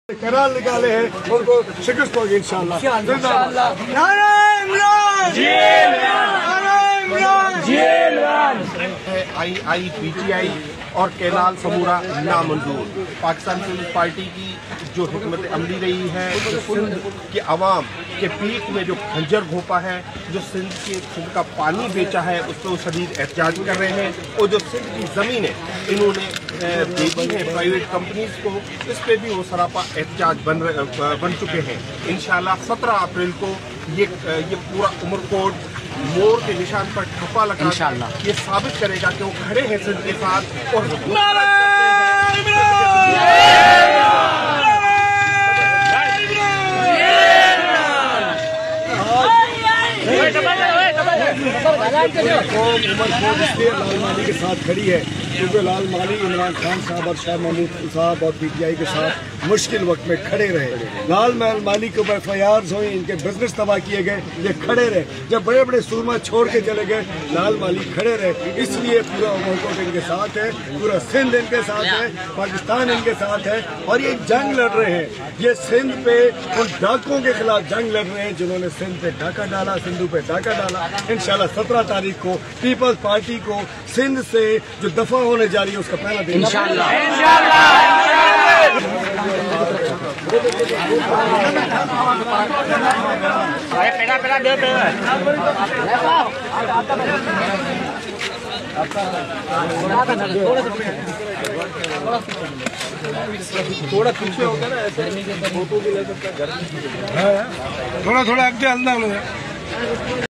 करार निकाले हैं, उनको शिकस्त होगी इंशाअल्लाह। IIPTI और कैनाल समूरा नामंजूर। पाकिस्तान पीपल्स पार्टी की जो हुकूमत अमली रही है, जो सिंध के अवाम के पीठ में जो खंजर घोंपा है, जो सिंध का पानी बेचा है, उस पर वो शदीद एहतजाज कर रहे हैं। और जो सिंध की ज़मीनें इन्होंने बेची हैं प्राइवेट कंपनीज को, इस पर भी वो सरापा एहतजाज बन चुके हैं। इंशाअल्लाह 17 अप्रैल को ये पूरा उमरकोट मोर के निशान पर ठप्पा लगा ये साबित करेगा कि वो खड़े हैं सिंध के साथ। और इसलिए लाल माली के साथ खड़ी है क्योंकि लाल माली इमरान खान साहब और शाह महमूद साहब और PTI के साथ मुश्किल वक्त में खड़े रहे। लाल माली के ऊपर FIRs हुई, इनके बिजनेस तबाह किए गए, ये खड़े रहे। जब बड़े बड़े सूरमा छोड़ के चले गए, लाल माली खड़े रहे। इसलिए पूरा उमरकोट इनके साथ है, पूरा सिंध इनके साथ है, पाकिस्तान इनके साथ है। और ये जंग लड़ रहे हैं, ये सिंध पे उन डाकुओं के खिलाफ जंग लड़ रहे हैं जिन्होंने सिंध पे डाका डाला, सिंधु पे डाका डाला। इंशाल्लाह 17 तारीख को पीपल्स पार्टी को सिंध से जो दफा होने जा रही है उसका पहला दिन थोड़ा पीछे हो गया ना, ऐसे फोटो भी ले सकता है, थोड़ा थोड़ा आगे अंदर